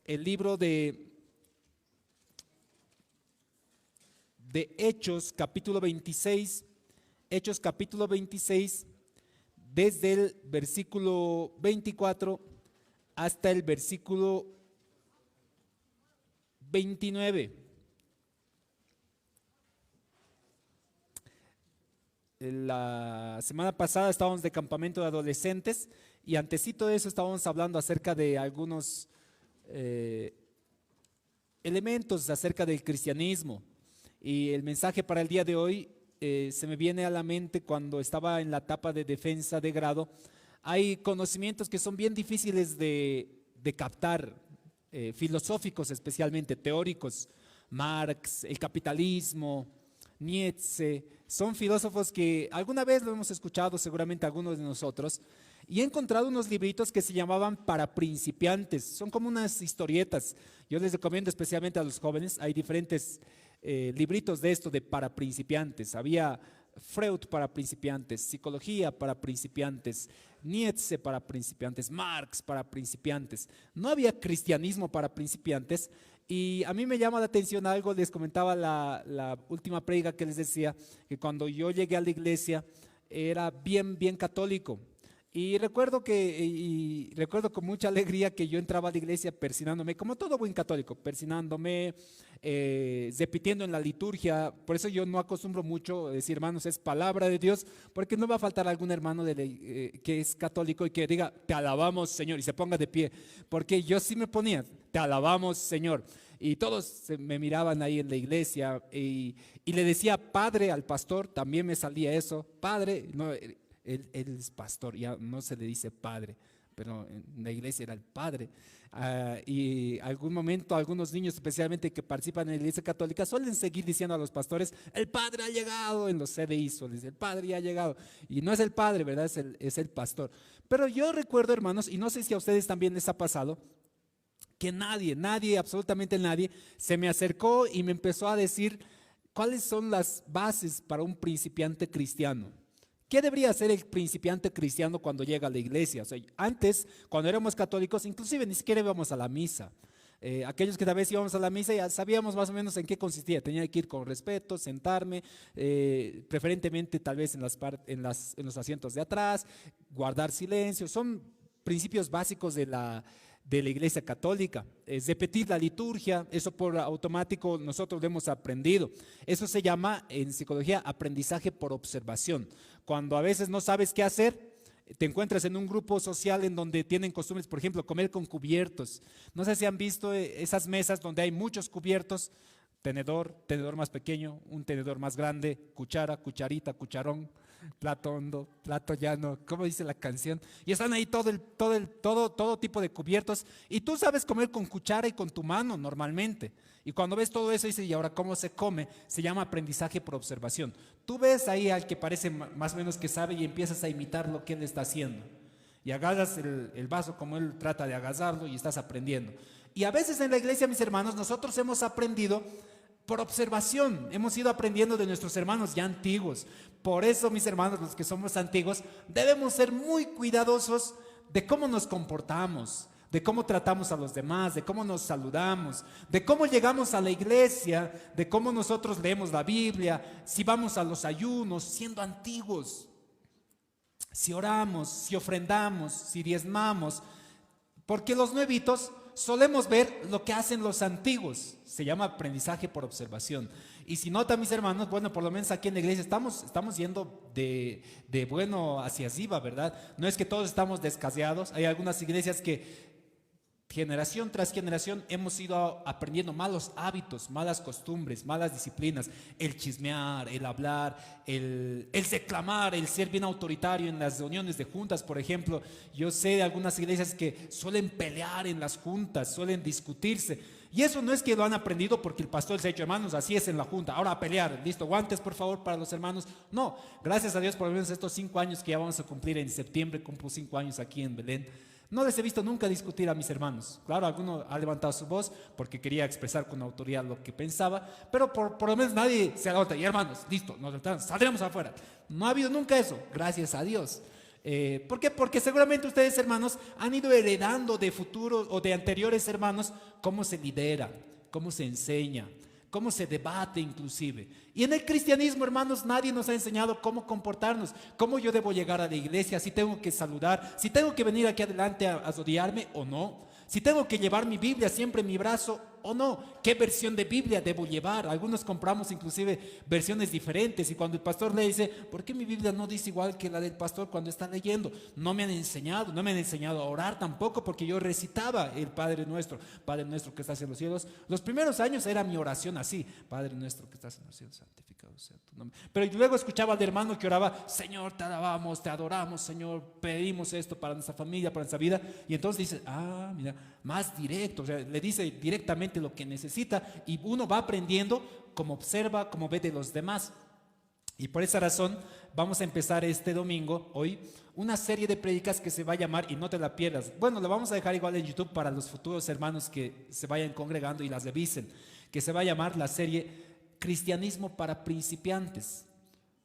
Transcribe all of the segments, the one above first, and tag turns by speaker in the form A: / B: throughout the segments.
A: el libro de Hechos, capítulo 26, Hechos capítulo 26, desde el versículo 24 hasta el versículo 29. La semana pasada estábamos de campamento de adolescentes y antesito de eso estábamos hablando acerca de algunos elementos acerca del cristianismo. Y el mensaje para el día de hoy se me viene a la mente cuando estaba en la etapa de defensa de grado. Hay conocimientos que son bien difíciles de captar, filosóficos especialmente, teóricos. Marx, el capitalismo, Nietzsche, son filósofos que alguna vez lo hemos escuchado, seguramente algunos de nosotros, y he encontrado unos libritos que se llamaban para principiantes, son como unas historietas. Yo les recomiendo especialmente a los jóvenes, hay diferentes libritos de esto de para principiantes. Había Freud para principiantes, psicología para principiantes, Nietzsche para principiantes, Marx para principiantes. No había cristianismo para principiantes. Y a mí me llama la atención algo, les comentaba la última prédica que les decía, que cuando yo llegué a la iglesia era bien católico. Y recuerdo con mucha alegría que yo entraba a la iglesia persinándome, como todo buen católico, persinándome, repitiendo en la liturgia. Por eso yo no acostumbro mucho decir, hermanos, es palabra de Dios, porque no va a faltar algún hermano que es católico y que diga, te alabamos, Señor, y se ponga de pie. Porque yo sí me ponía, te alabamos, Señor. Y todos me miraban ahí en la iglesia y le decía padre al pastor, también me salía eso, padre, no. Él es pastor, ya no se le dice padre, pero en la iglesia era el padre. Y algún momento algunos niños, especialmente que participan en la iglesia católica, suelen seguir diciendo a los pastores, el padre ha llegado. En los CDI suelen decir, el padre ya ha llegado. Y no es el padre, ¿verdad? Es el pastor. Pero yo recuerdo, hermanos, y no sé si a ustedes también les ha pasado, que nadie, absolutamente nadie, se me acercó y me empezó a decir cuáles son las bases para un principiante cristiano. ¿Qué debería hacer el principiante cristiano cuando llega a la iglesia? O sea, antes, cuando éramos católicos, inclusive ni siquiera íbamos a la misa. Aquellos que tal vez íbamos a la misa ya sabíamos más o menos en qué consistía. Tenía que ir con respeto, sentarme, preferentemente tal vez en los asientos de atrás, guardar silencio. Son principios básicos de la iglesia católica. Es repetir la liturgia, eso por automático nosotros lo hemos aprendido. Eso se llama en psicología aprendizaje por observación. Cuando a veces no sabes qué hacer, te encuentras en un grupo social en donde tienen costumbres, por ejemplo, comer con cubiertos. No sé si han visto esas mesas donde hay muchos cubiertos, tenedor más pequeño, un tenedor más grande, cuchara, cucharita, cucharón, plato hondo, plato llano, ¿cómo dice la canción? Y están ahí todo tipo de cubiertos y tú sabes comer con cuchara y con tu mano normalmente. Y cuando ves todo eso dices, ¿y ahora cómo se come? Se llama aprendizaje por observación. Tú ves ahí al que parece más o menos que sabe y empiezas a imitar lo que él está haciendo. Y agarras el vaso como él trata de agarrarlo y estás aprendiendo. Y a veces en la iglesia, mis hermanos, nosotros hemos aprendido por observación, hemos ido aprendiendo de nuestros hermanos ya antiguos. Por eso, mis hermanos, los que somos antiguos, debemos ser muy cuidadosos de cómo nos comportamos, de cómo tratamos a los demás, de cómo nos saludamos, de cómo llegamos a la iglesia, de cómo nosotros leemos la Biblia, si vamos a los ayunos, siendo antiguos, si oramos, si ofrendamos, si diezmamos, porque los nuevitos solemos ver lo que hacen los antiguos. Se llama aprendizaje por observación. Y si nota, mis hermanos, bueno, por lo menos aquí en la iglesia estamos yendo de bueno hacia arriba, ¿verdad? No es que todos estamos descaseados. Hay algunas iglesias que generación tras generación hemos ido aprendiendo malos hábitos, malas costumbres, malas disciplinas, el chismear, el hablar, el reclamar, el ser bien autoritario en las reuniones de juntas, por ejemplo. Yo sé de algunas iglesias que suelen pelear en las juntas, suelen discutirse. Y eso no es que lo han aprendido porque el pastor se ha dicho, hermanos, así es en la junta, ahora a pelear, listo, guantes por favor para los hermanos. No, gracias a Dios por lo menos estos 5 años que ya vamos a cumplir en septiembre, cumplo 5 años aquí en Belén. No les he visto nunca discutir a mis hermanos. Claro, alguno ha levantado su voz porque quería expresar con autoridad lo que pensaba, pero por lo menos nadie se levanta y hermanos, listo, nos levantamos, saldremos afuera. No ha habido nunca eso, gracias a Dios. ¿Por qué? Porque seguramente ustedes, hermanos, han ido heredando de futuros o de anteriores hermanos cómo se lidera, cómo se enseña, cómo se debate inclusive. Y en el cristianismo, hermanos, nadie nos ha enseñado cómo comportarnos, cómo yo debo llegar a la iglesia, si tengo que saludar, si tengo que venir aquí adelante a rodearme o no, si tengo que llevar mi Biblia siempre en mi brazo o no, qué versión de Biblia debo llevar. Algunos compramos inclusive versiones diferentes y cuando el pastor le dice, ¿por qué mi Biblia no dice igual que la del pastor cuando está leyendo? No me han enseñado a orar tampoco, porque yo recitaba el Padre Nuestro que estás en los cielos. Los primeros años era mi oración así, Padre Nuestro que estás en los cielos, santificado sea tu nombre. Pero luego escuchaba al hermano que oraba, Señor, te alabamos, te adoramos, Señor, pedimos esto para nuestra familia, para nuestra vida. Y entonces dice, mira, más directo, o sea, le dice directamente lo que necesita y uno va aprendiendo como observa, como ve de los demás. Y por esa razón vamos a empezar este domingo, hoy, una serie de prédicas que se va a llamar, y no te la pierdas, bueno, la vamos a dejar igual en YouTube para los futuros hermanos que se vayan congregando y las revisen, que se va a llamar la serie Cristianismo para principiantes,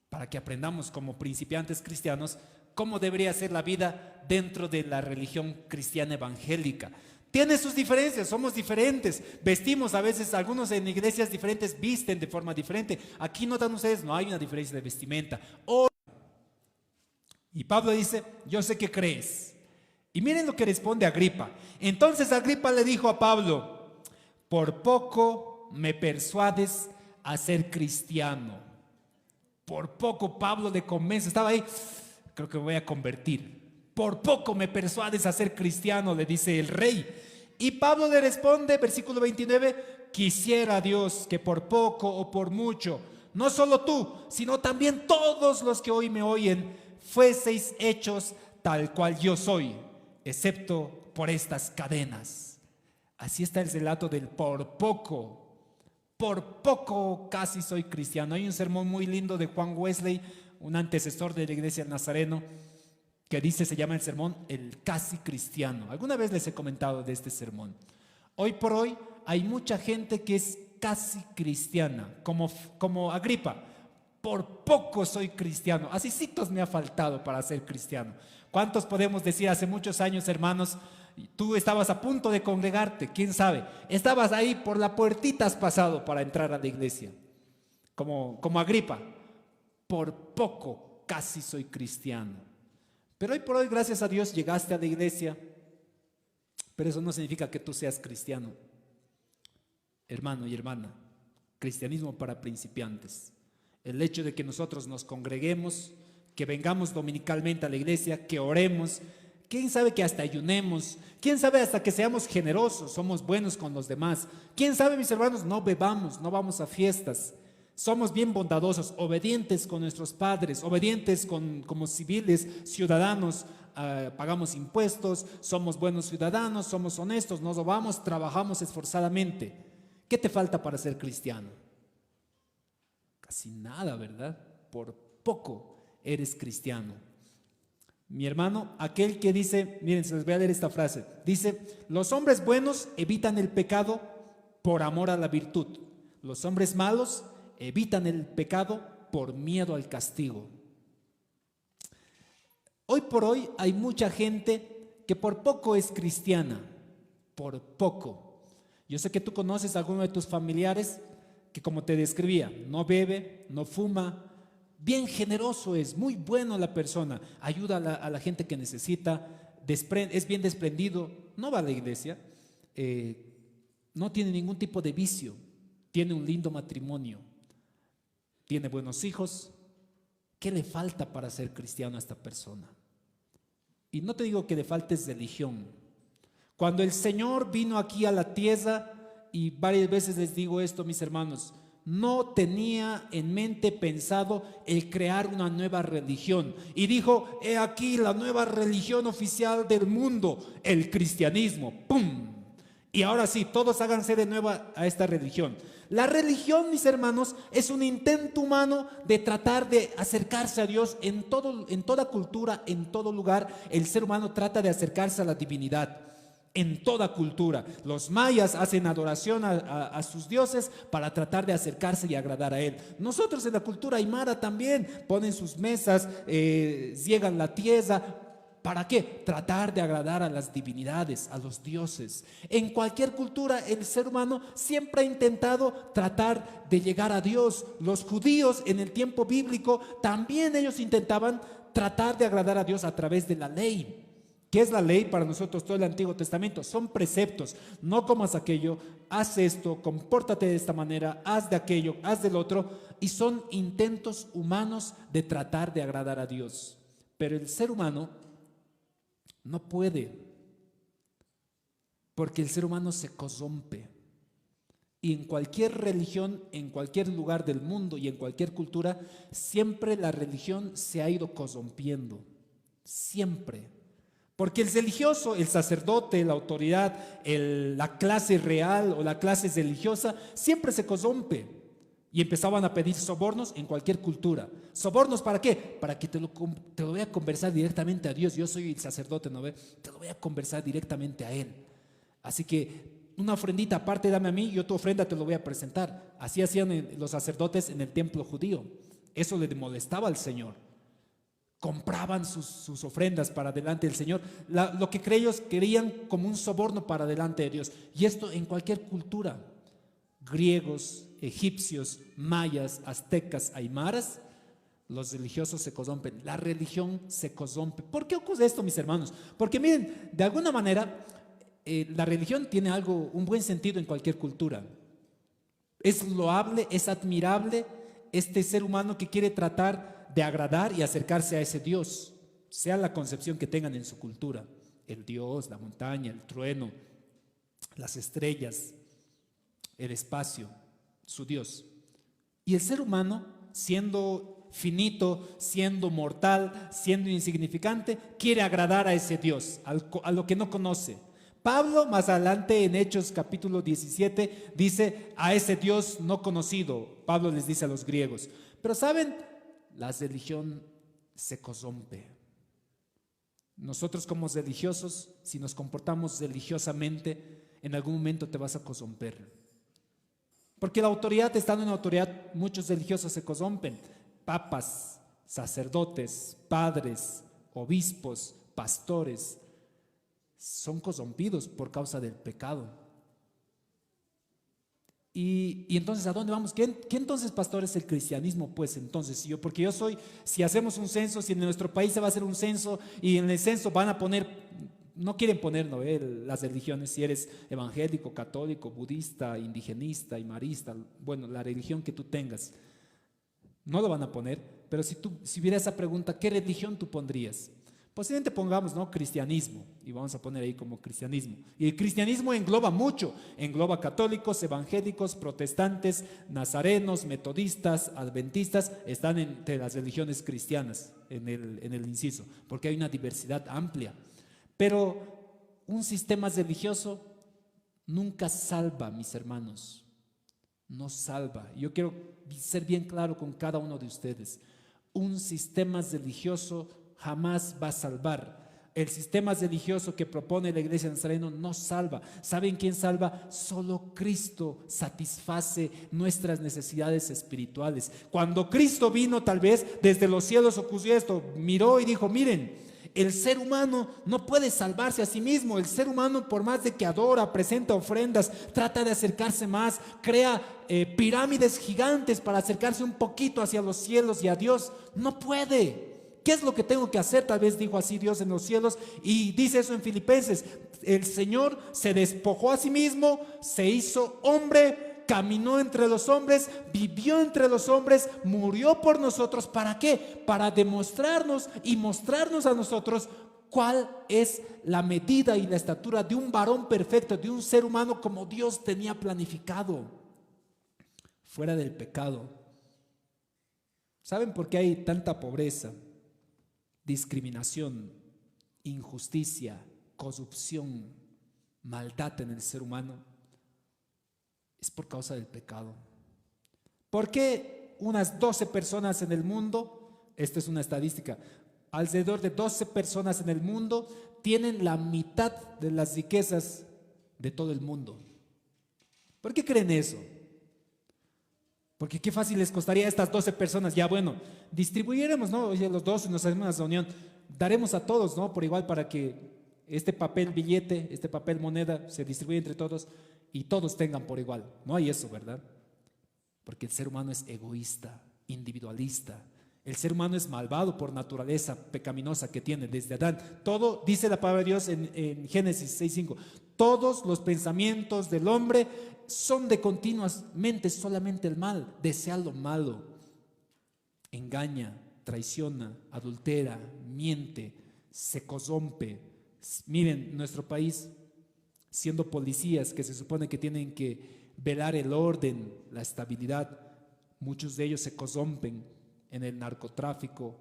A: para que aprendamos como principiantes cristianos cómo debería ser la vida dentro de la religión cristiana evangélica. Tiene sus diferencias, somos diferentes, vestimos a veces, algunos en iglesias diferentes visten de forma diferente. Aquí notan ustedes, no hay una diferencia de vestimenta. Y Pablo dice, yo sé que crees. Y miren lo que responde Agripa. Entonces Agripa le dijo a Pablo, por poco me persuades a ser cristiano. Por poco Pablo le convence, estaba ahí, creo que me voy a convertir. Por poco me persuades a ser cristiano, le dice el rey. Y Pablo le responde, versículo 29, quisiera Dios que por poco o por mucho, no solo tú, sino también todos los que hoy me oyen, fueseis hechos tal cual yo soy, excepto por estas cadenas. Así está el relato del por poco casi soy cristiano. Hay un sermón muy lindo de Juan Wesley, un antecesor de la iglesia del Nazareno, que dice, se llama el sermón El casi cristiano. Alguna vez les he comentado de este sermón. Hoy por hoy hay mucha gente que es casi cristiana, como Agripa. Por poco soy cristiano, asícitos me ha faltado para ser cristiano. ¿Cuántos podemos decir hace muchos años, hermanos, tú estabas a punto de congregarte, quién sabe, estabas ahí por la puertita has pasado para entrar a la iglesia, como Agripa, por poco casi soy cristiano? Pero hoy por hoy, gracias a Dios, llegaste a la iglesia, pero eso no significa que tú seas cristiano. Hermano y hermana, cristianismo para principiantes. El hecho de que nosotros nos congreguemos, que vengamos dominicalmente a la iglesia, que oremos, quién sabe que hasta ayunemos, quién sabe hasta que seamos generosos, somos buenos con los demás, quién sabe, mis hermanos, no bebamos, no vamos a fiestas. Somos bien bondadosos, obedientes con nuestros padres, obedientes como civiles, ciudadanos, pagamos impuestos, somos buenos ciudadanos, somos honestos, nos robamos, trabajamos esforzadamente. ¿Qué te falta para ser cristiano? Casi nada, ¿verdad? Por poco eres cristiano. Mi hermano, aquel que dice, miren, se les voy a leer esta frase, dice, los hombres buenos evitan el pecado por amor a la virtud. Los hombres malos evitan el pecado por miedo al castigo. Hoy por hoy hay mucha gente que por poco es cristiana, por poco. Yo sé que tú conoces a alguno de tus familiares que, como te describía, no bebe, no fuma, bien generoso es, muy bueno la persona, ayuda a la gente que necesita, es bien desprendido, no va a la iglesia, no tiene ningún tipo de vicio, tiene un lindo matrimonio, tiene buenos hijos. ¿Qué le falta para ser cristiano a esta persona? Y no te digo que le faltes religión. Cuando el Señor vino aquí a la tierra, y varias veces les digo esto, mis hermanos, no tenía en mente pensado el crear una nueva religión. Y dijo, he aquí la nueva religión oficial del mundo, el cristianismo. ¡Pum! Y ahora sí, todos háganse de nuevo a esta religión. La religión, mis hermanos, es un intento humano de tratar de acercarse a Dios en toda cultura, en todo lugar. El ser humano trata de acercarse a la divinidad. en toda cultura. Los mayas hacen adoración a sus dioses para tratar de acercarse y agradar a él. Nosotros en la cultura aymara también ponen sus mesas, ciegan la tierra. ¿Para qué? Tratar de agradar a las divinidades, a los dioses. En cualquier cultura el ser humano siempre ha intentado tratar de llegar a Dios. Los judíos en el tiempo bíblico también ellos intentaban tratar de agradar a Dios a través de la ley. ¿Qué es la ley para nosotros? Todo el Antiguo Testamento son preceptos. No comas aquello, haz esto, compórtate de esta manera, haz de aquello, haz del otro. Y son intentos humanos de tratar de agradar a Dios. Pero el ser humano no puede, porque el ser humano se corrompe. Y en cualquier religión, en cualquier lugar del mundo y en cualquier cultura, siempre la religión se ha ido corrompiendo. Siempre. Porque el religioso, el sacerdote, la autoridad, la clase real o la clase religiosa, siempre se corrompe. Y empezaban a pedir sobornos en cualquier cultura. ¿Sobornos para qué? Para que te lo voy a conversar directamente a Dios. Yo soy el sacerdote, ¿no ve? Te lo voy a conversar directamente a Él. Así que una ofrendita aparte dame a mí, yo tu ofrenda te lo voy a presentar. Así hacían los sacerdotes en el templo judío. Eso le molestaba al Señor. Compraban sus ofrendas para delante del Señor. Lo que ellos querían como un soborno para delante de Dios. Y esto en cualquier cultura. Griegos, egipcios, mayas, aztecas, aymaras, los religiosos se corrompen, la religión se corrompe. ¿Por qué ocurre esto, mis hermanos? Porque miren, de alguna manera, la religión tiene un buen sentido en cualquier cultura. Es loable, es admirable este ser humano que quiere tratar de agradar y acercarse a ese Dios, sea la concepción que tengan en su cultura, el Dios, la montaña, el trueno, las estrellas, el espacio, su Dios. Y el ser humano, siendo finito, siendo mortal, siendo insignificante, quiere agradar a ese Dios, a lo que no conoce. Pablo más adelante en Hechos capítulo 17 dice a ese Dios no conocido. Pablo les dice a los griegos. Pero saben, la religión se corrompe. Nosotros como religiosos, si nos comportamos religiosamente, en algún momento te vas a corromper. Porque la autoridad, estando en autoridad, muchos religiosos se corrompen. Papas, sacerdotes, padres, obispos, pastores, son corrompidos por causa del pecado. Y entonces, ¿a dónde vamos? ¿Qué entonces, pastor, es el cristianismo? Pues entonces, porque yo soy, si hacemos un censo, si en nuestro país se va a hacer un censo y en el censo van a poner, no quieren poner, ¿no? Las religiones, si eres evangélico, católico, budista, indigenista, aymarista, bueno, la religión que tú tengas, no lo van a poner, pero si hubiera esa pregunta, ¿qué religión tú pondrías? Posiblemente pongamos, ¿no? Cristianismo, y vamos a poner ahí como cristianismo. Y el cristianismo engloba mucho, engloba católicos, evangélicos, protestantes, nazarenos, metodistas, adventistas, están entre las religiones cristianas en el inciso, porque hay una diversidad amplia. Pero un sistema religioso nunca salva, mis hermanos, no salva. Yo quiero ser bien claro con cada uno de ustedes. Un sistema religioso jamás va a salvar. El sistema religioso que propone la Iglesia de Nazareno no salva. ¿Saben quién salva? Solo Cristo satisface nuestras necesidades espirituales. Cuando Cristo vino, tal vez desde los cielos ocurrió esto, miró y dijo, miren, el ser humano no puede salvarse a sí mismo. El ser humano, por más de que adora, presenta ofrendas, trata de acercarse más, crea pirámides gigantes para acercarse un poquito hacia los cielos y a Dios, no puede. ¿Qué es lo que tengo que hacer? Tal vez dijo así Dios en los cielos, y dice eso en Filipenses. El Señor se despojó a sí mismo, se hizo hombre, caminó entre los hombres, vivió entre los hombres, murió por nosotros. ¿Para qué? Para demostrarnos y mostrarnos a nosotros cuál es la medida y la estatura de un varón perfecto, de un ser humano como Dios tenía planificado, fuera del pecado. ¿Saben por qué hay tanta pobreza, discriminación, injusticia, corrupción, maldad en el ser humano? Es por causa del pecado. ¿Por qué unas 12 personas en el mundo, esta es una estadística, alrededor de 12 personas en el mundo tienen la mitad de las riquezas de todo el mundo. ¿Por qué creen eso? Porque qué fácil les costaría a estas 12 personas, ya bueno, distribuyéramos, ¿no? Oye, los 12 nos hacemos una reunión, daremos a todos, ¿no? Por igual para que este papel billete, este papel moneda se distribuya entre todos y todos tengan por igual. No hay eso, ¿verdad? Porque el ser humano es egoísta, individualista. El ser humano es malvado por naturaleza pecaminosa que tiene desde Adán. Todo, dice la palabra de Dios en Génesis 6:5, todos los pensamientos del hombre son de continuamente solamente el mal, desea lo malo, engaña, traiciona, adultera, miente, se corrompe. Miren, nuestro país, siendo policías que se supone que tienen que velar el orden, la estabilidad, muchos de ellos se corrompen en el narcotráfico,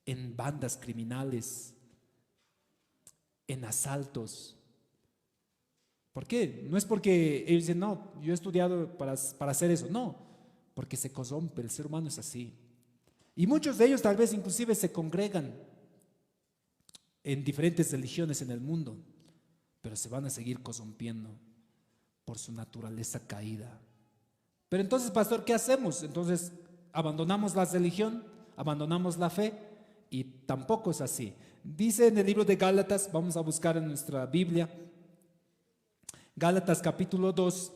A: en bandas criminales, en asaltos. ¿Por qué? No es porque ellos dicen, no, yo he estudiado para hacer eso. No, porque se corrompe, el ser humano es así. Y muchos de ellos tal vez inclusive se congregan en diferentes religiones en el mundo, pero se van a seguir corrompiendo por su naturaleza caída. Pero entonces, pastor, ¿qué hacemos? Entonces, abandonamos la religión, abandonamos la fe, y tampoco es así. Dice en el libro de Gálatas, vamos a buscar en nuestra Biblia, Gálatas capítulo 2,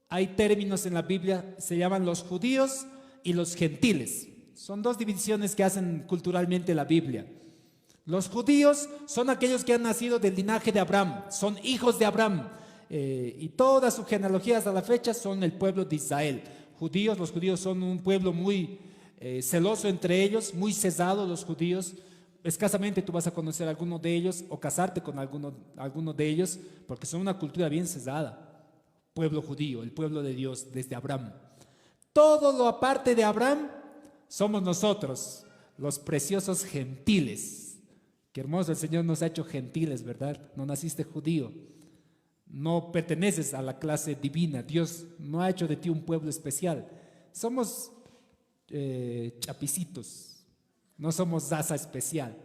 A: hay términos en la Biblia, se llaman los judíos y los gentiles. Son dos divisiones que hacen culturalmente la Biblia. Los judíos son aquellos que han nacido del linaje de Abraham, son hijos de Abraham, y todas sus genealogías a la fecha son el pueblo de Israel. Los judíos son un pueblo muy celoso entre ellos, muy cesado los judíos. Escasamente tú vas a conocer a alguno de ellos o casarte con alguno de ellos, porque son una cultura bien cesada. Pueblo judío, el pueblo de Dios desde Abraham. Todo lo aparte de Abraham somos nosotros, los preciosos gentiles. Qué hermoso, el Señor nos ha hecho gentiles, ¿verdad? No naciste judío, no perteneces a la clase divina. Dios no ha hecho de ti un pueblo especial. Somos chapicitos, no somos raza especial.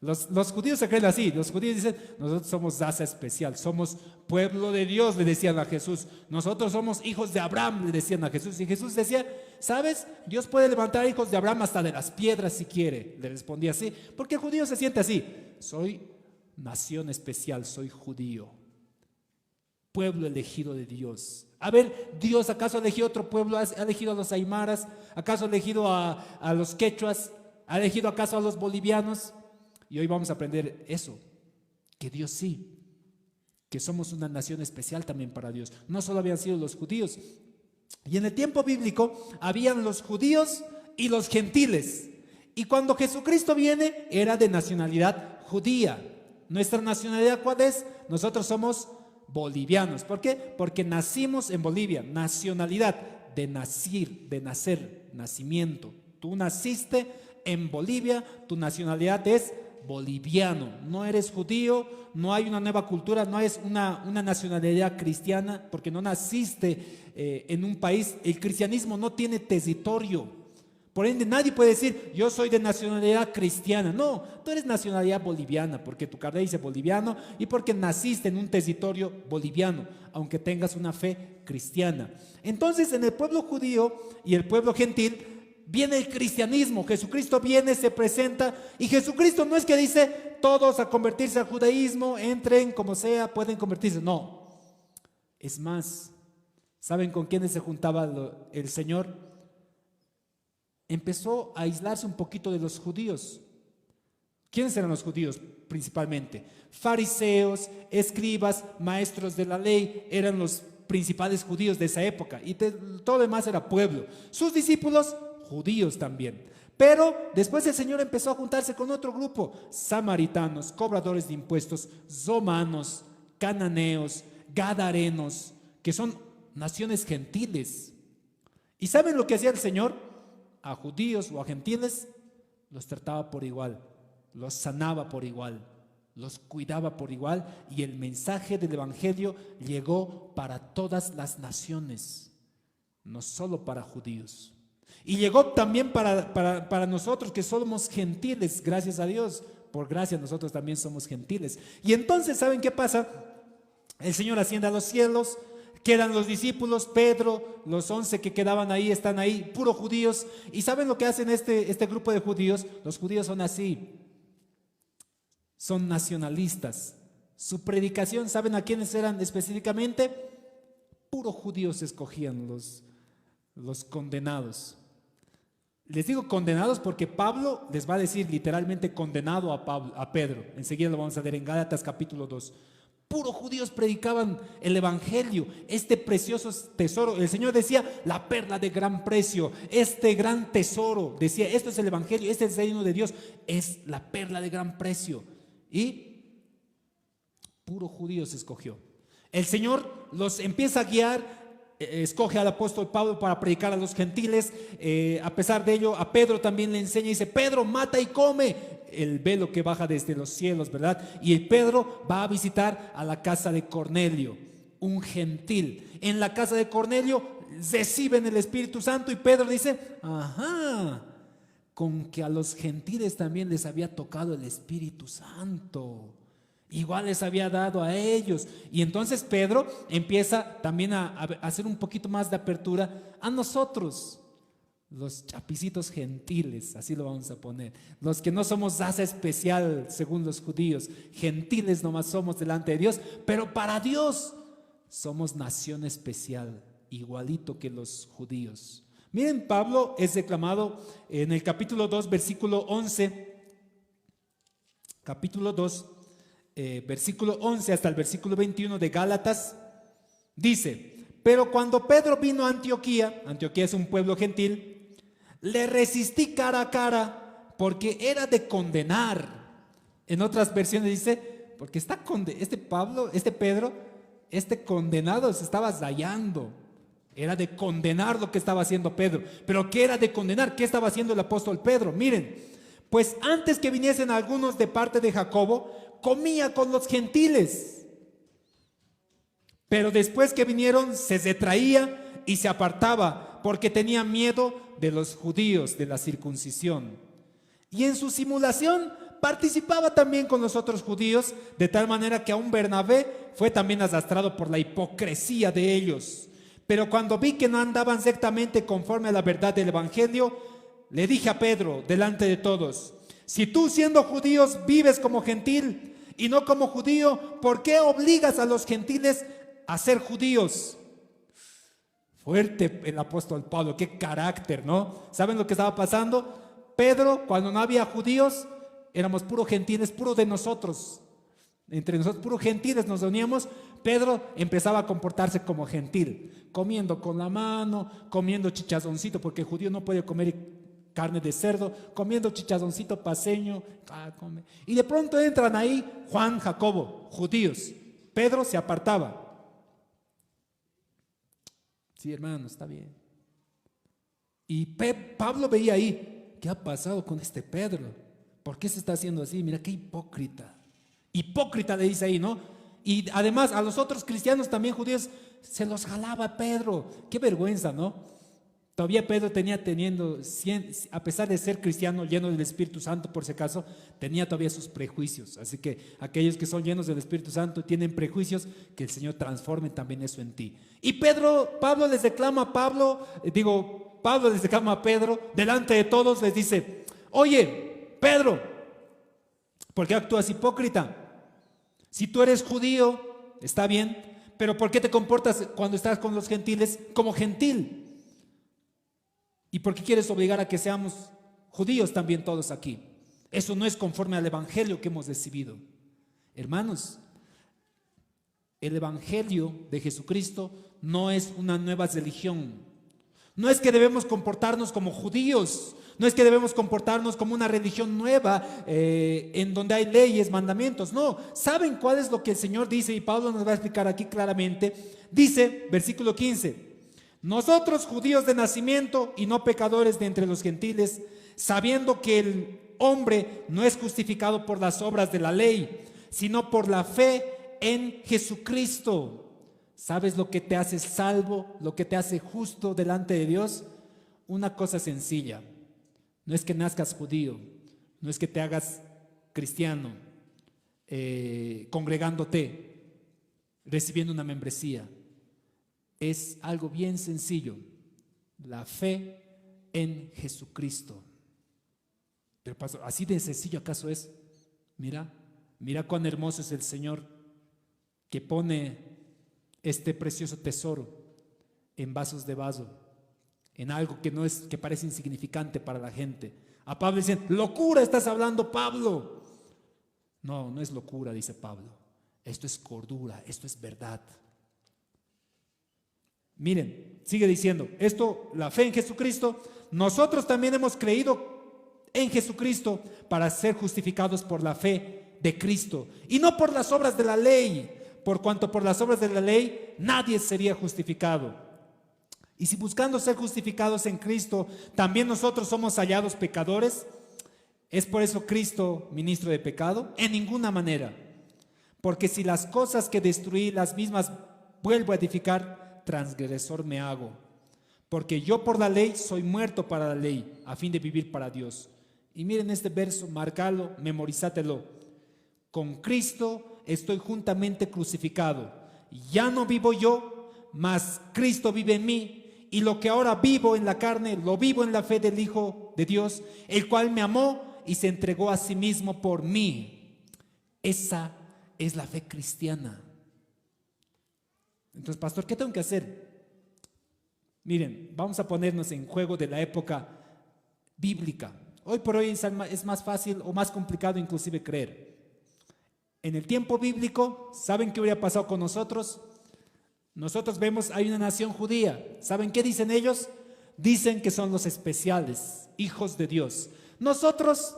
A: Los judíos se creen así. Los judíos dicen, nosotros somos raza especial, somos pueblo de Dios, le decían a Jesús. Nosotros somos hijos de Abraham, le decían a Jesús. Y Jesús decía, ¿sabes? Dios puede levantar hijos de Abraham hasta de las piedras si quiere. Le respondía así, porque el judío se siente así. Soy nación especial, soy judío, pueblo elegido de Dios. A ver, Dios, ¿acaso ha elegido otro pueblo? ¿Ha elegido a los aymaras? ¿Acaso ha elegido a los quechuas? ¿Ha elegido acaso a los bolivianos? Y hoy vamos a aprender eso, que Dios sí, que somos una nación especial también para Dios. No solo habían sido los judíos. Y en el tiempo bíblico habían los judíos y los gentiles. Y cuando Jesucristo viene, era de nacionalidad judía. ¿Nuestra nacionalidad cuál es? Nosotros somos bolivianos. ¿Por qué? Porque nacimos en Bolivia. Nacionalidad, de nacer, nacimiento. Tú naciste en Bolivia, tu nacionalidad es boliviano, no eres judío, no hay una nueva cultura, no es una nacionalidad cristiana, porque no naciste en un país. El cristianismo no tiene territorio, por ende nadie puede decir yo soy de nacionalidad cristiana. No, tú eres nacionalidad boliviana porque tu carnet dice boliviano y porque naciste en un territorio boliviano, aunque tengas una fe cristiana. Entonces, en el pueblo judío y el pueblo gentil viene el cristianismo. Jesucristo viene, se presenta, y Jesucristo no es que dice todos a convertirse al judaísmo, entren como sea, pueden convertirse. No, es más, ¿saben con quiénes se juntaba el Señor? Empezó a aislarse un poquito de los judíos. ¿Quiénes eran los judíos principalmente? Fariseos, escribas, maestros de la ley, eran los principales judíos de esa época, y todo lo demás era pueblo. Sus discípulos, judíos también. Pero después el Señor empezó a juntarse con otro grupo: samaritanos, cobradores de impuestos, romanos, cananeos, gadarenos, que son naciones gentiles. ¿Y saben lo que hacía el Señor? A judíos o a gentiles los trataba por igual, los sanaba por igual, los cuidaba por igual, y el mensaje del evangelio llegó para todas las naciones, no solo para judíos. Y llegó también para nosotros que somos gentiles, gracias a Dios. Por gracia nosotros también somos gentiles. Y entonces, ¿saben qué pasa? El Señor asciende a los cielos, quedan los discípulos, Pedro, los 11 que quedaban ahí, están ahí, puros judíos. ¿Y saben lo que hacen este grupo de judíos? Los judíos son así, son nacionalistas. Su predicación, ¿saben a quiénes eran específicamente? Puros judíos escogían los condenados. Les digo condenados porque Pablo les va a decir literalmente condenado a Pedro. Enseguida lo vamos a ver en Gálatas capítulo 2. Puros judíos predicaban el evangelio, este precioso tesoro. El Señor decía, la perla de gran precio, este gran tesoro. Decía, esto es el evangelio, este es el reino de Dios, es la perla de gran precio. Y puros judíos escogió. El Señor los empieza a guiar. Escoge al apóstol Pablo para predicar a los gentiles. A pesar de ello, a Pedro también le enseña y dice, Pedro, mata y come. El velo que baja desde los cielos, ¿verdad? Y el Pedro va a visitar a la casa de Cornelio, un gentil. En la casa de Cornelio reciben el Espíritu Santo y Pedro dice, ajá, con que a los gentiles también les había tocado el Espíritu Santo. Igual les había dado a ellos. Y entonces Pedro empieza también a hacer un poquito más de apertura a nosotros, los chapicitos gentiles, así lo vamos a poner. Los que no somos raza especial según los judíos, gentiles nomás somos delante de Dios, pero para Dios somos nación especial, igualito que los judíos. Miren, Pablo es declamado en el capítulo 2, versículo 11, capítulo 2, versículo 11 hasta el versículo 21 de Gálatas, dice, pero cuando Pedro vino a Antioquía, Antioquía es un pueblo gentil, le resistí cara a cara porque era de condenar. En otras versiones dice, porque este Pedro, este condenado se estaba rayando. Era de condenar lo que estaba haciendo Pedro. Pero ¿qué era de condenar? ¿Qué estaba haciendo el apóstol Pedro? Miren, pues antes que viniesen algunos de parte de Jacobo, comía con los gentiles, pero después que vinieron se retraía y se apartaba porque tenía miedo de los judíos, de la circuncisión. Y en su simulación participaba también con los otros judíos, de tal manera que aún Bernabé fue también arrastrado por la hipocresía de ellos. Pero cuando vi que no andaban rectamente conforme a la verdad del evangelio, le dije a Pedro delante de todos, si tú siendo judíos vives como gentil y no como judío, ¿por qué obligas a los gentiles a ser judíos? Fuerte el apóstol Pablo, qué carácter, ¿no? ¿Saben lo que estaba pasando? Pedro, cuando no había judíos, éramos puros gentiles, puro de nosotros. Entre nosotros, puros gentiles nos reuníamos. Pedro empezaba a comportarse como gentil, comiendo con la mano, comiendo chichazoncito, porque el judío no puede comer carne de cerdo, comiendo chichazoncito paseño, y de pronto entran ahí Juan, Jacobo, judíos. Pedro se apartaba. Sí, hermano, está bien. Y Pablo veía ahí, ¿qué ha pasado con este Pedro? ¿Por qué se está haciendo así? Mira qué hipócrita. Hipócrita le dice ahí, ¿no? Y además a los otros cristianos también judíos se los jalaba Pedro. Qué vergüenza, ¿no? Todavía Pedro a pesar de ser cristiano lleno del Espíritu Santo, por si acaso, tenía todavía sus prejuicios. Así que aquellos que son llenos del Espíritu Santo tienen prejuicios, que el Señor transforme también eso en ti. Y Pablo les declama a Pedro, delante de todos les dice, oye, Pedro, ¿por qué actúas hipócrita? Si tú eres judío, está bien, pero ¿por qué te comportas cuando estás con los gentiles como gentil? ¿Y por qué quieres obligar a que seamos judíos también todos aquí? Eso no es conforme al evangelio que hemos recibido. Hermanos, el evangelio de Jesucristo no es una nueva religión. No es que debemos comportarnos como judíos. No es que debemos comportarnos como una religión nueva en donde hay leyes, mandamientos. No, ¿saben cuál es lo que el Señor dice? Y Pablo nos va a explicar aquí claramente. Dice, versículo 15, nosotros judíos de nacimiento y no pecadores de entre los gentiles, sabiendo que el hombre no es justificado por las obras de la ley, sino por la fe en Jesucristo. ¿Sabes lo que te hace salvo, lo que te hace justo delante de Dios? una cosa sencilla. No es que nazcas judío, no es que te hagas cristiano, congregándote, recibiendo una membresía. Es algo bien sencillo, la fe en Jesucristo. Pero pastor, ¿así de sencillo acaso es? Mira cuán hermoso es el Señor que pone este precioso tesoro en vasos de vaso, en algo que parece insignificante para la gente. A Pablo dicen, locura estás hablando, Pablo. No, no es locura, dice Pablo. Esto es cordura, esto es verdad. Miren, sigue diciendo, esto, la fe en Jesucristo, nosotros también hemos creído en Jesucristo para ser justificados por la fe de Cristo y no por las obras de la ley, por cuanto por las obras de la ley nadie sería justificado. Y si buscando ser justificados en Cristo, también nosotros somos hallados pecadores, ¿es por eso Cristo ministro de pecado? En ninguna manera, porque si las cosas que destruí las mismas vuelvo a edificar, transgresor me hago, porque yo por la ley soy muerto para la ley, a fin de vivir para Dios. Y miren este verso, marcalo, memorízatelo. Con Cristo estoy juntamente crucificado. Ya no vivo yo, mas Cristo vive en mí. Y lo que ahora vivo en la carne, lo vivo en la fe del Hijo de Dios, el cual me amó y se entregó a sí mismo por mí. Esa es la fe cristiana. Entonces, pastor, ¿qué tengo que hacer? Miren, vamos a ponernos en juego de la época bíblica. Hoy por hoy es más fácil o más complicado inclusive creer. En el tiempo bíblico, ¿saben qué hubiera pasado con nosotros? Nosotros vemos, hay una nación judía. ¿Saben qué dicen ellos? Dicen que son los especiales, hijos de Dios. Nosotros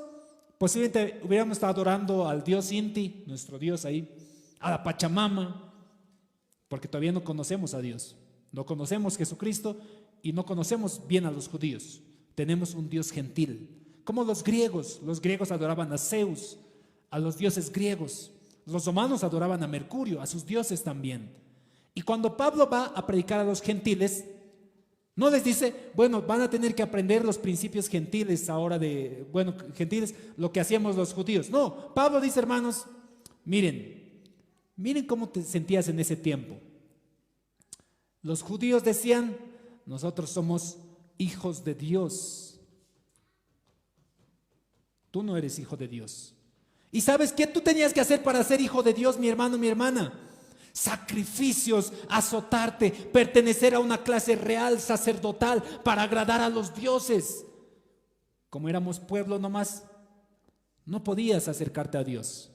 A: posiblemente hubiéramos estado adorando al Dios Inti, nuestro Dios ahí, a la Pachamama, porque todavía no conocemos a Dios. No conocemos a Jesucristo y no conocemos bien a los judíos. Tenemos un Dios gentil. Como los griegos adoraban a Zeus, a los dioses griegos. Los romanos adoraban a Mercurio, a sus dioses también. Y cuando Pablo va a predicar a los gentiles, no les dice, bueno, van a tener que aprender los principios gentiles ahora gentiles, lo que hacíamos los judíos. No, Pablo dice, hermanos, miren cómo te sentías en ese tiempo. Los judíos decían, nosotros somos hijos de Dios. Tú no eres hijo de Dios. ¿Y sabes qué tú tenías que hacer para ser hijo de Dios, mi hermano, mi hermana? Sacrificios, azotarte, pertenecer a una clase real, sacerdotal, para agradar a los dioses. Como éramos pueblo nomás, no podías acercarte a Dios.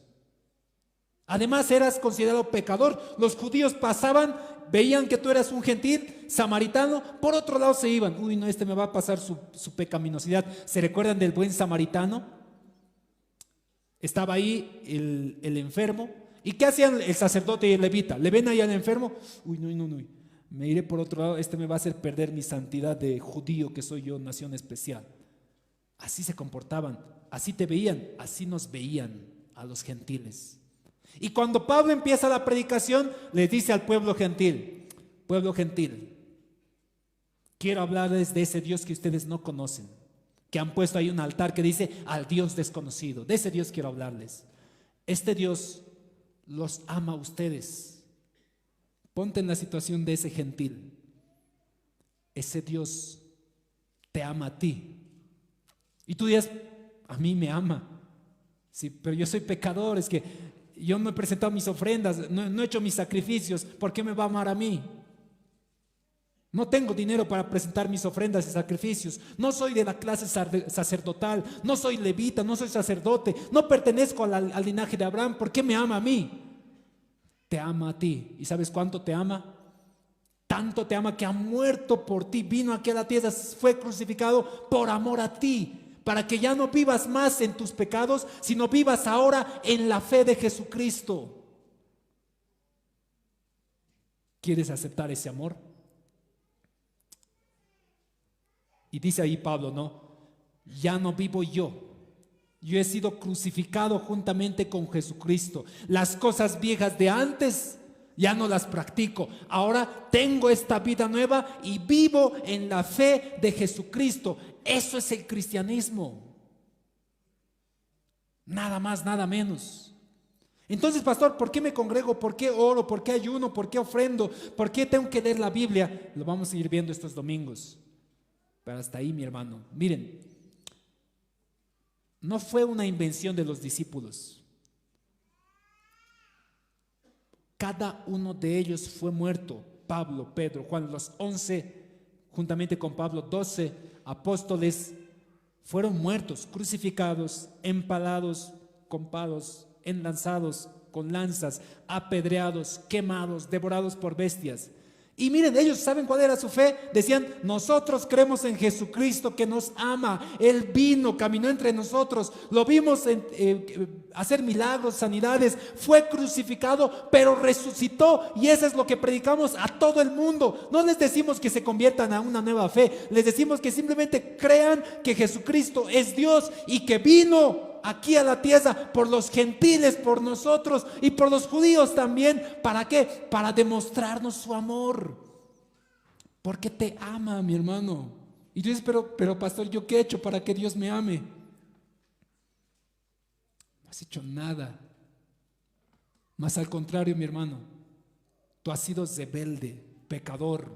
A: Además eras considerado pecador. Los judíos pasaban, veían que tú eras un gentil, samaritano, por otro lado se iban. Uy, no, este me va a pasar su pecaminosidad. ¿Se recuerdan del buen samaritano? Estaba ahí el enfermo. ¿Y qué hacían el sacerdote y el levita? ¿Le ven ahí al enfermo? Uy, no, me iré por otro lado, este me va a hacer perder mi santidad de judío que soy yo, nación especial. Así se comportaban, así te veían, así nos veían a los gentiles. Y cuando Pablo empieza la predicación, les dice al pueblo gentil, quiero hablarles de ese Dios que ustedes no conocen, que han puesto ahí un altar que dice al Dios desconocido. De ese Dios quiero hablarles. Este Dios los ama a ustedes. Ponte en la situación de ese gentil. Ese Dios te ama a ti. Y tú dirás, a mí me ama. Sí, pero yo soy pecador, es que yo no he presentado mis ofrendas, no he hecho mis sacrificios. ¿Por qué me va a amar a mí? No tengo dinero para presentar mis ofrendas y sacrificios. No soy de la clase sacerdotal. No soy levita, no soy sacerdote. No pertenezco al linaje de Abraham. ¿Por qué me ama a mí? Te ama a ti. ¿Y sabes cuánto te ama? Tanto te ama que ha muerto por ti. Vino aquí a la tierra, fue crucificado por amor a ti. Para que ya no vivas más en tus pecados, sino vivas ahora en la fe de Jesucristo. ¿Quieres aceptar ese amor? Y dice ahí Pablo, no, ya no vivo yo he sido crucificado juntamente con Jesucristo. Las cosas viejas de antes ya no las practico. Ahora tengo esta vida nueva y vivo en la fe de Jesucristo. Eso es el cristianismo. Nada más, nada menos. Entonces, pastor, ¿por qué me congrego? ¿Por qué oro? ¿Por qué ayuno? ¿Por qué ofrendo? ¿Por qué tengo que leer la Biblia? Lo vamos a ir viendo estos domingos. Pero hasta ahí, mi hermano. Miren, no fue una invención de los discípulos. Cada uno de ellos fue muerto. Pablo, Pedro, Juan, los 11, juntamente con Pablo, 12 apóstoles fueron muertos, crucificados, empalados, con palos, enlanzados con lanzas, apedreados, quemados, devorados por bestias. Y miren, ellos saben cuál era su fe. Decían: nosotros creemos en Jesucristo que nos ama. Él vino, caminó entre nosotros, lo vimos hacer milagros, sanidades, fue crucificado, pero resucitó. Y eso es lo que predicamos a todo el mundo. No les decimos que se conviertan a una nueva fe, les decimos que simplemente crean que Jesucristo es Dios y que vino aquí a la tierra por los gentiles, por nosotros y por los judíos también. ¿Para qué? Para demostrarnos su amor, porque te ama, mi hermano. Y tú dices: pero pastor, ¿yo qué he hecho para que Dios me ame? No has hecho nada. Más al contrario, mi hermano, tú has sido rebelde, pecador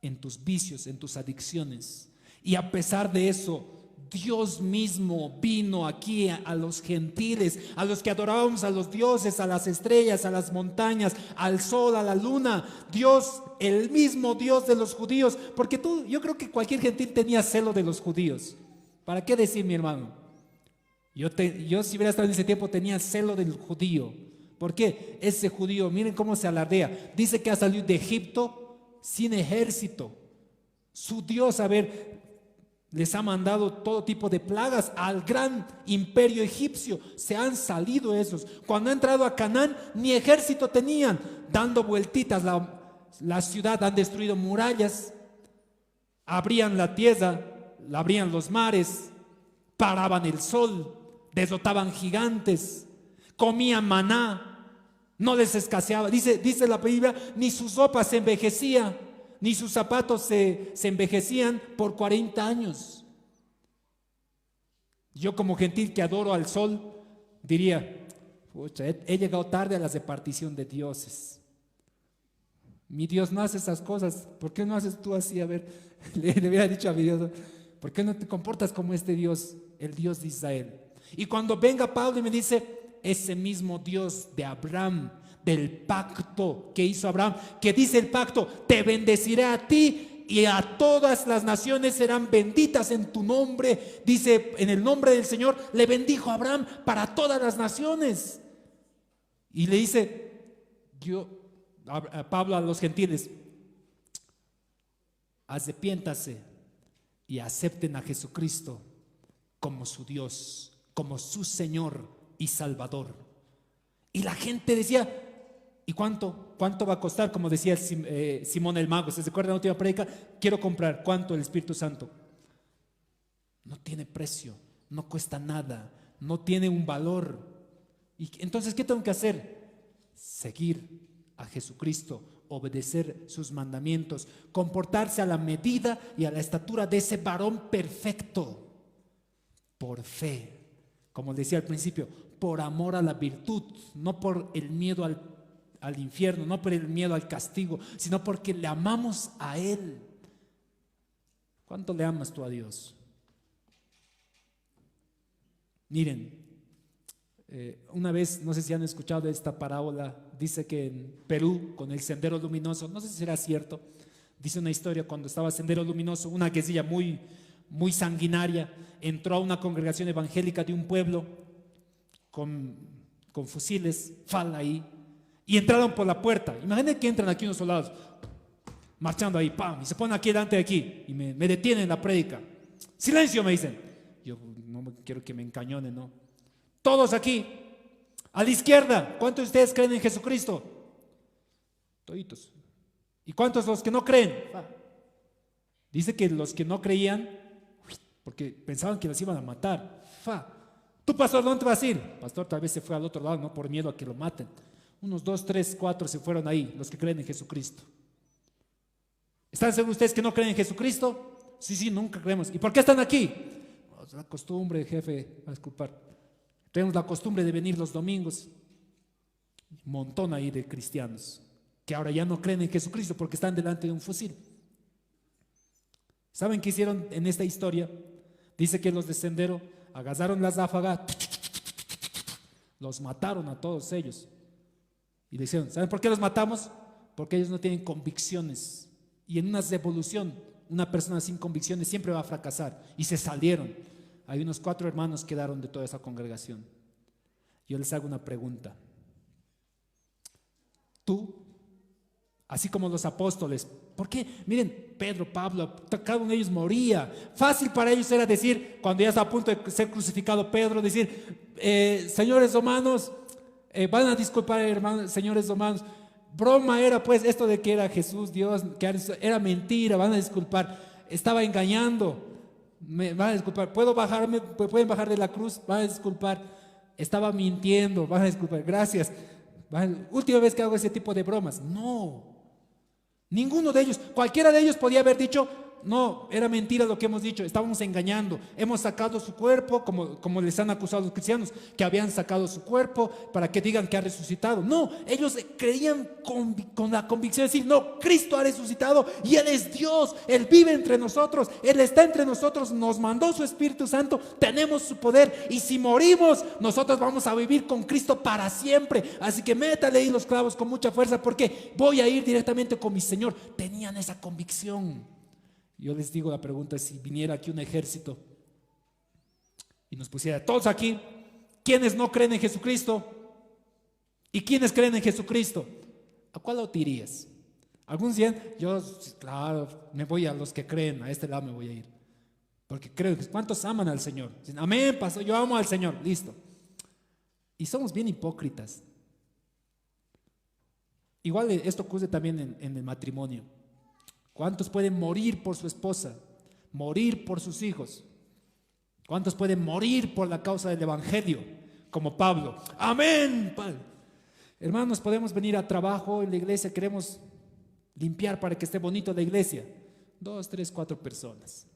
A: en tus vicios, en tus adicciones, y a pesar de eso, Dios mismo vino aquí a los gentiles, a los que adorábamos a los dioses, a las estrellas, a las montañas, al sol, a la luna. Dios, el mismo Dios de los judíos, porque yo creo que cualquier gentil tenía celo de los judíos. ¿Para qué decir, mi hermano? Yo si hubiera estado en ese tiempo tenía celo del judío. ¿Por qué? Ese judío, miren cómo se alardea. Dice que ha salido de Egipto sin ejército. Su Dios, a ver, les ha mandado todo tipo de plagas al gran imperio egipcio. Se han salido esos. Cuando han entrado a Canaán, ni ejército tenían. Dando vueltitas la ciudad, han destruido murallas, abrían la tierra, abrían los mares, paraban el sol, derrotaban gigantes, comían maná, no les escaseaba. Dice la Biblia, ni sus ropas se envejecía, ni sus zapatos se envejecían por 40 años. Yo, como gentil que adoro al sol, diría: pucha, he llegado tarde a la repartición de dioses. Mi Dios no hace esas cosas. ¿Por qué no haces tú así? A ver, le hubiera dicho a mi Dios: ¿por qué no te comportas como este Dios, el Dios de Israel? Y cuando venga Pablo y me dice: ese mismo Dios de Abraham, del pacto que hizo Abraham, que dice el pacto: te bendeciré a ti y a todas las naciones serán benditas en tu nombre. Dice: en el nombre del Señor le bendijo a Abraham para todas las naciones. Y le dice a Pablo a los gentiles: arrepiéntase y acepten a Jesucristo como su Dios, como su Señor y Salvador. Y la gente decía: ¿y cuánto va a costar? Como decía Simón el Mago, ¿se acuerdan de la última prédica? Quiero comprar. ¿Cuánto el Espíritu Santo? No tiene precio, no cuesta nada, no tiene un valor. Y entonces, ¿qué tengo que hacer? Seguir a Jesucristo, obedecer sus mandamientos, comportarse a la medida y a la estatura de ese varón perfecto, por fe, como decía al principio, por amor a la virtud, no por el miedo al infierno, no por el miedo al castigo, sino porque le amamos a Él. ¿Cuánto le amas tú a Dios? Miren, una vez, no sé si han escuchado esta parábola, dice que en Perú, con el Sendero Luminoso, no sé si será cierto, dice una historia: cuando estaba Sendero Luminoso, una guerrilla muy, muy sanguinaria entró a una congregación evangélica de un pueblo con fusiles, fala ahí, y entraron por la puerta. Imagínense que entran aquí unos soldados, marchando ahí, ¡pam!, y se ponen aquí delante de aquí, y me detienen la prédica. ¡Silencio!, me dicen. Yo no quiero que me encañonen, ¿no? Todos aquí, a la izquierda. ¿Cuántos de ustedes creen en Jesucristo? Toditos. ¿Y cuántos los que no creen? Dice que los que no creían, porque pensaban que los iban a matar. ¿Tú, pastor, dónde te vas a ir? Pastor, tal vez se fue al otro lado, no por miedo a que lo maten. Unos 2, 3, 4 se fueron ahí, los que creen en Jesucristo. ¿Están seguros ustedes que no creen en Jesucristo? Sí, nunca creemos. ¿Y por qué están aquí? Pues la costumbre, jefe, a disculpar. Tenemos la costumbre de venir los domingos. Un montón ahí de cristianos que ahora ya no creen en Jesucristo porque están delante de un fusil. ¿Saben qué hicieron en esta historia? Dice que los de Sendero agarraron las ráfagas, los mataron a todos ellos. Y le dijeron, ¿saben por qué los matamos? Porque ellos no tienen convicciones. Y en una revolución, una persona sin convicciones siempre va a fracasar. Y se salieron. Hay unos 4 hermanos que quedaron de toda esa congregación. Yo les hago una pregunta. Tú, así como los apóstoles, ¿por qué? Miren, Pedro, Pablo, cada uno de ellos moría. Fácil para ellos era decir, cuando ya está a punto de ser crucificado Pedro, decir, señores romanos, van a disculpar, hermanos, señores romanos, broma era pues esto de que era Jesús, Dios, que era mentira, van a disculpar, estaba engañando, me van a disculpar, pueden bajar de la cruz, van a disculpar, estaba mintiendo, van a disculpar, gracias. Última vez que hago ese tipo de bromas. No, ninguno de ellos, cualquiera de ellos podía haber dicho, no, era mentira lo que hemos dicho, estábamos engañando, hemos sacado su cuerpo, como les han acusado los cristianos, que habían sacado su cuerpo para que digan que ha resucitado. No, ellos creían con la convicción de decir, no, Cristo ha resucitado y Él es Dios, Él vive entre nosotros, Él está entre nosotros, nos mandó su Espíritu Santo, tenemos su poder y si morimos, nosotros vamos a vivir con Cristo para siempre. Así que métale ahí los clavos con mucha fuerza porque voy a ir directamente con mi Señor. Tenían esa convicción. Yo les digo, la pregunta es si viniera aquí un ejército y nos pusiera todos aquí, ¿quiénes no creen en Jesucristo? ¿Y quiénes creen en Jesucristo? ¿A cuál lado te irías? Algunos decían, yo claro, me voy a los que creen, a este lado me voy a ir. Porque creo que ¿cuántos aman al Señor? Dicen, amén, pastor, yo amo al Señor, listo. Y somos bien hipócritas. Igual esto ocurre también en el matrimonio. ¿Cuántos pueden morir por su esposa? Morir por sus hijos. ¿Cuántos pueden morir por la causa del evangelio? Como Pablo. Amén. Hermanos, podemos venir a trabajo en la iglesia, queremos limpiar para que esté bonito la iglesia. 2, 3, 4 personas.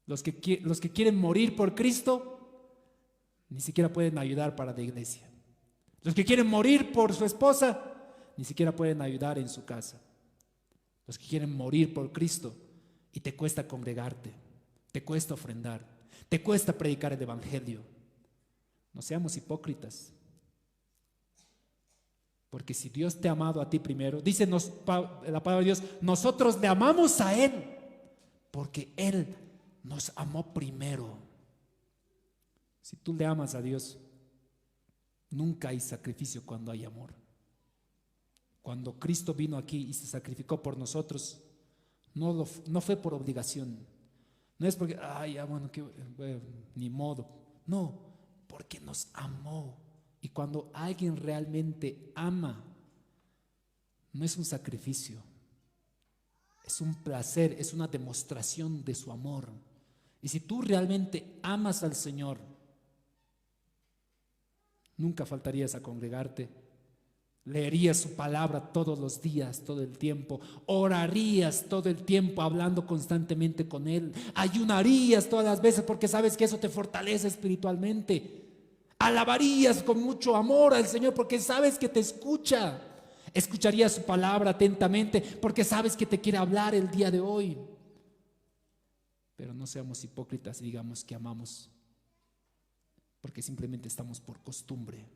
A: Los que quieren morir por Cristo, ni siquiera pueden ayudar para la iglesia. Los que quieren morir por su esposa, ni siquiera pueden ayudar en su casa. Los que quieren morir por Cristo y te cuesta congregarte, te cuesta ofrendar, te cuesta predicar el evangelio. No seamos hipócritas. Porque si Dios te ha amado a ti primero, dice la palabra de Dios, nosotros le amamos a Él porque Él nos amó primero. Si tú le amas a Dios, nunca hay sacrificio cuando hay amor. Cuando Cristo vino aquí y se sacrificó por nosotros, no fue por obligación. No es porque, ni modo. No, porque nos amó. Y cuando alguien realmente ama, no es un sacrificio, es un placer, es una demostración de su amor. Y si tú realmente amas al Señor, nunca faltarías a congregarte. Leerías su palabra todos los días, todo el tiempo. Orarías todo el tiempo hablando constantemente con Él. Ayunarías todas las veces porque sabes que eso te fortalece espiritualmente. Alabarías con mucho amor al Señor porque sabes que te escucha. Escucharías su palabra atentamente porque sabes que te quiere hablar el día de hoy. Pero no seamos hipócritas y digamos que amamos porque simplemente estamos por costumbre.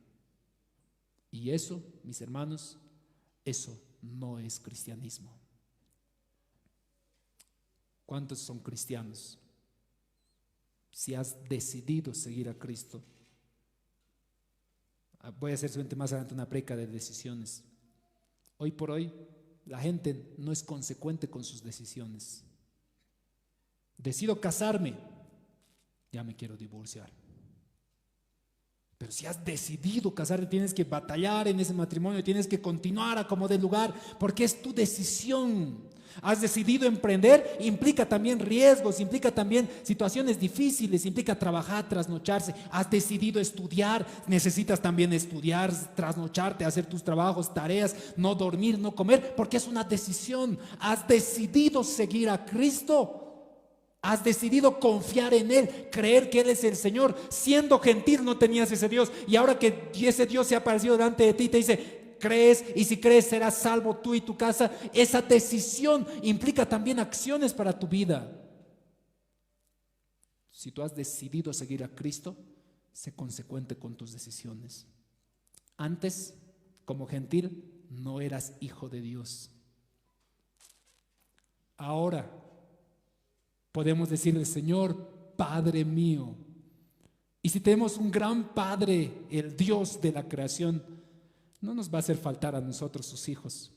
A: Y eso, mis hermanos, eso no es cristianismo. ¿Cuántos son cristianos? Si has decidido seguir a Cristo. Voy a hacer solamente más adelante una prédica de decisiones. Hoy por hoy, la gente no es consecuente con sus decisiones. Decido casarme, ya me quiero divorciar. Pero si has decidido casarte, tienes que batallar en ese matrimonio, tienes que continuar a como dé lugar, porque es tu decisión. Has decidido emprender, implica también riesgos, implica también situaciones difíciles, implica trabajar, trasnocharse. Has decidido estudiar, necesitas también estudiar, trasnocharte, hacer tus trabajos, tareas, no dormir, no comer, porque es una decisión. Has decidido seguir a Cristo. Has decidido confiar en Él, creer que Él es el Señor. Siendo gentil no tenías ese Dios, y ahora que ese Dios se ha aparecido delante de ti, te dice: crees, y si crees serás salvo tú y tu casa. Esa decisión implica también acciones para tu vida. Si tú has decidido seguir a Cristo, sé consecuente con tus decisiones. Antes, como gentil, no eras hijo de Dios. Ahora podemos decirle: Señor, Padre mío. Y si tenemos un gran Padre, el Dios de la creación, no nos va a hacer faltar a nosotros, sus hijos,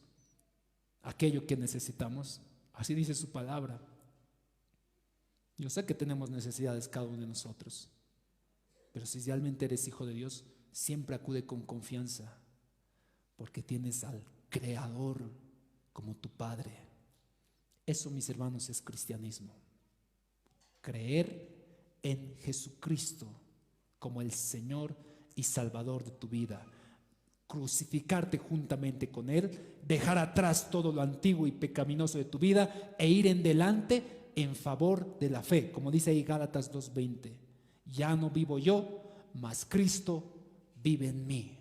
A: aquello que necesitamos. Así dice su palabra. Yo sé que tenemos necesidades cada uno de nosotros, pero si realmente eres hijo de Dios, siempre acude con confianza, porque tienes al Creador como tu Padre. Eso, mis hermanos, es cristianismo. Creer en Jesucristo como el Señor y Salvador de tu vida. Crucificarte juntamente con Él, dejar atrás todo lo antiguo y pecaminoso de tu vida e ir en delante en favor de la fe, como dice ahí Gálatas 2:20. Ya no vivo yo, mas Cristo vive en mí.